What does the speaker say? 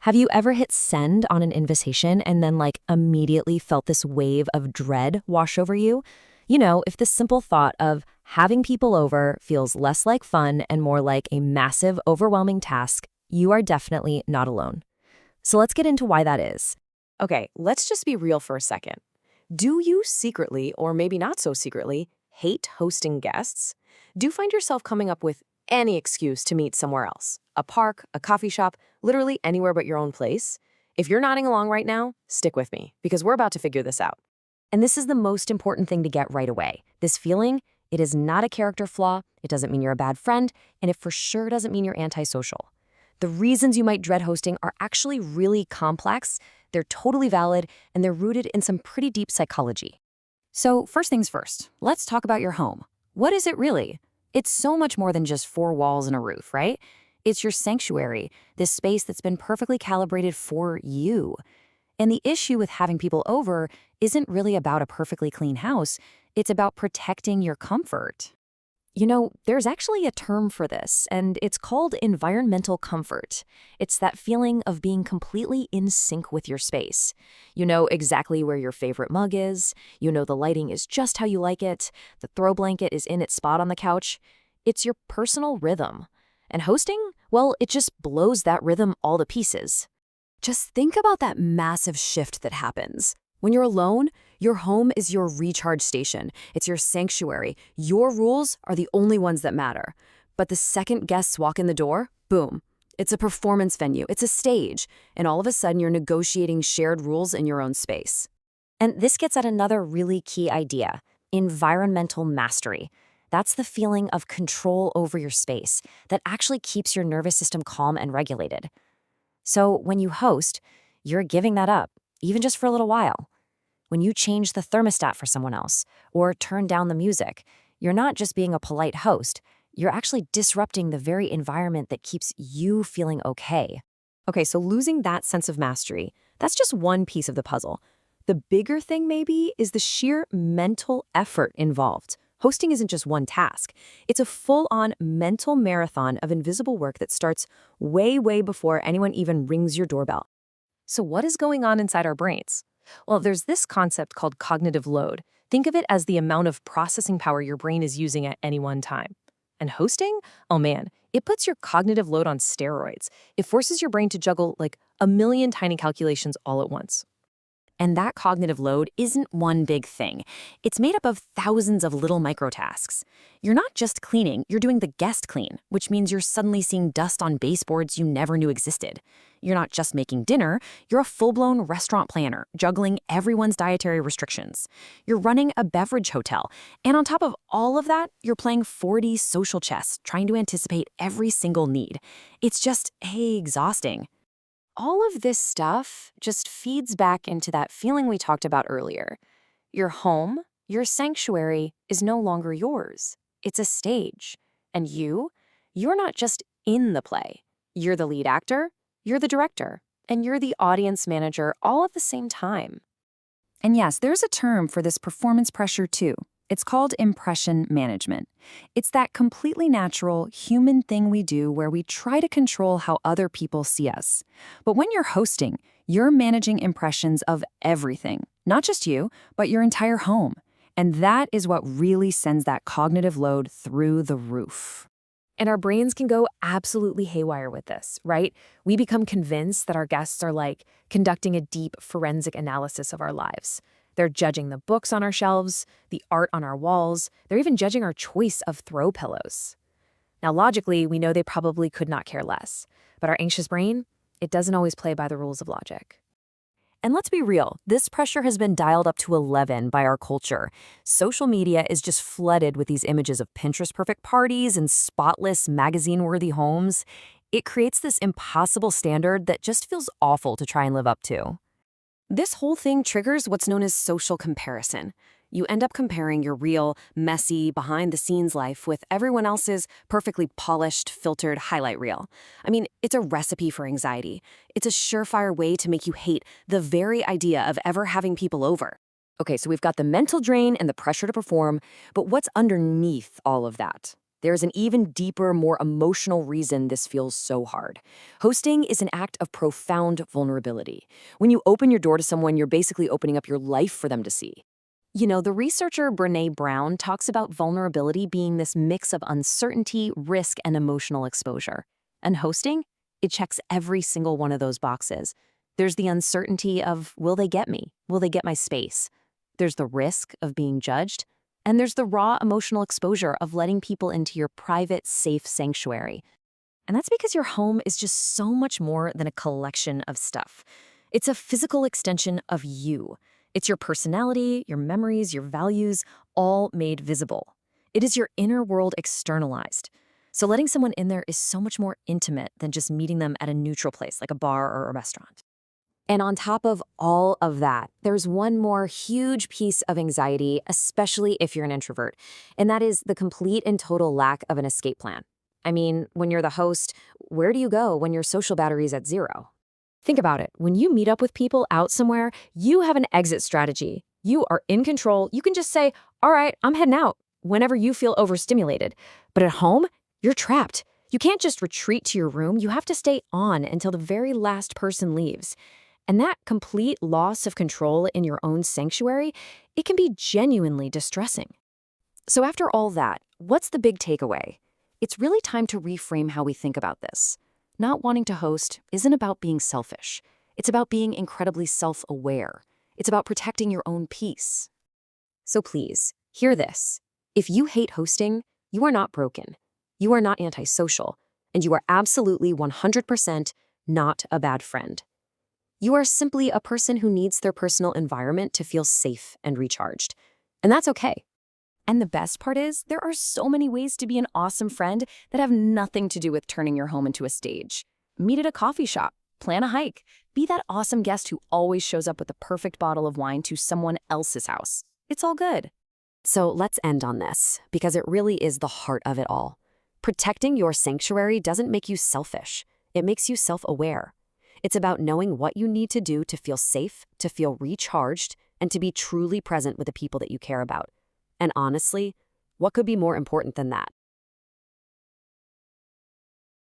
Have you ever hit send on an invitation and then immediately felt this wave of dread wash over you? If the simple thought of having people over feels less like fun and more like a massive, overwhelming task, you are definitely not alone. So let's get into why that is. Okay, let's just be real for a second. Do you secretly, or maybe not so secretly, hate hosting guests? Do you find yourself coming up with any excuse to meet somewhere else? A park, a coffee shop, literally anywhere but your own place? If you're nodding along right now, stick with me, because we're about to figure this out. And this is the most important thing to get right away. This feeling, it is not a character flaw, it doesn't mean you're a bad friend, and it for sure doesn't mean you're antisocial. The reasons you might dread hosting are actually really complex, they're totally valid, and they're rooted in some pretty deep psychology. So first things first, let's talk about your home. What is it really? It's so much more than just four walls and a roof, right? It's your sanctuary, this space that's been perfectly calibrated for you. And the issue with having people over isn't really about a perfectly clean house, it's about protecting your comfort. There's actually a term for this, and it's called environmental comfort. It's that feeling of being completely in sync with your space. You know exactly where your favorite mug is, you know the lighting is just how you like it, the throw blanket is in its spot on the couch. It's your personal rhythm. And hosting, well, it just blows that rhythm all to pieces. Just think about that massive shift that happens. When you're alone, your home is your recharge station. It's your sanctuary. Your rules are the only ones that matter. But the second guests walk in the door, boom. It's a performance venue. It's a stage. And all of a sudden, you're negotiating shared rules in your own space. And this gets at another really key idea, environmental mastery. That's the feeling of control over your space that actually keeps your nervous system calm and regulated. So when you host, you're giving that up, even just for a little while. When you change the thermostat for someone else or turn down the music, you're not just being a polite host, you're actually disrupting the very environment that keeps you feeling okay. Okay, so losing that sense of mastery, that's just one piece of the puzzle. The bigger thing maybe is the sheer mental effort involved. Hosting isn't just one task. It's a full-on mental marathon of invisible work that starts way, way before anyone even rings your doorbell. So what is going on inside our brains? Well, there's this concept called cognitive load. Think of it as the amount of processing power your brain is using at any one time. And hosting? Oh man, it puts your cognitive load on steroids. It forces your brain to juggle like a million tiny calculations all at once. And that cognitive load isn't one big thing. It's made up of thousands of little microtasks. You're not just cleaning, you're doing the guest clean, which means you're suddenly seeing dust on baseboards you never knew existed. You're not just making dinner, you're a full-blown restaurant planner, juggling everyone's dietary restrictions. You're running a beverage hotel. And on top of all of that, you're playing 4D social chess, trying to anticipate every single need. It's just, exhausting. All of this stuff just feeds back into that feeling we talked about earlier. Your home, your sanctuary, is no longer yours. It's a stage. And you're not just in the play. You're the lead actor, you're the director, and you're the audience manager all at the same time. And yes, there's a term for this performance pressure too. It's called impression management. It's that completely natural human thing we do where we try to control how other people see us. But when you're hosting, you're managing impressions of everything, not just you, but your entire home. And that is what really sends that cognitive load through the roof. And our brains can go absolutely haywire with this, right? We become convinced that our guests are like conducting a deep forensic analysis of our lives. They're judging the books on our shelves, the art on our walls. They're even judging our choice of throw pillows. Now, logically, we know they probably could not care less. But our anxious brain, it doesn't always play by the rules of logic. And let's be real, this pressure has been dialed up to 11 by our culture. Social media is just flooded with these images of Pinterest-perfect parties and spotless, magazine-worthy homes. It creates this impossible standard that just feels awful to try and live up to. This whole thing triggers what's known as social comparison. You end up comparing your real, messy, behind-the-scenes life with everyone else's perfectly polished, filtered highlight reel. I mean, it's a recipe for anxiety. It's a surefire way to make you hate the very idea of ever having people over. Okay, so we've got the mental drain and the pressure to perform, but what's underneath all of that? There's an even deeper, more emotional reason this feels so hard. Hosting is an act of profound vulnerability. When you open your door to someone, you're basically opening up your life for them to see. The researcher Brené Brown talks about vulnerability being this mix of uncertainty, risk, and emotional exposure. And hosting? It checks every single one of those boxes. There's the uncertainty of, will they get me? Will they get my space? There's the risk of being judged. And there's the raw emotional exposure of letting people into your private, safe sanctuary. And that's because your home is just so much more than a collection of stuff. It's a physical extension of you. It's your personality, your memories, your values, all made visible. It is your inner world externalized. So letting someone in there is so much more intimate than just meeting them at a neutral place like a bar or a restaurant. And on top of all of that, there's one more huge piece of anxiety, especially if you're an introvert, and that is the complete and total lack of an escape plan. I mean, when you're the host, where do you go when your social battery's at zero? Think about it. When you meet up with people out somewhere, you have an exit strategy. You are in control. You can just say, all right, I'm heading out, whenever you feel overstimulated. But at home, you're trapped. You can't just retreat to your room. You have to stay on until the very last person leaves. And that complete loss of control in your own sanctuary, it can be genuinely distressing. So after all that, what's the big takeaway? It's really time to reframe how we think about this. Not wanting to host isn't about being selfish. It's about being incredibly self-aware. It's about protecting your own peace. So please, hear this. If you hate hosting, you are not broken. You are not antisocial. And you are absolutely 100% not a bad friend. You are simply a person who needs their personal environment to feel safe and recharged. And that's okay. And the best part is, there are so many ways to be an awesome friend that have nothing to do with turning your home into a stage. Meet at a coffee shop, plan a hike, be that awesome guest who always shows up with the perfect bottle of wine to someone else's house. It's all good. So let's end on this, because it really is the heart of it all. Protecting your sanctuary doesn't make you selfish. It makes you self-aware. It's about knowing what you need to do to feel safe, to feel recharged, and to be truly present with the people that you care about. And honestly, what could be more important than that?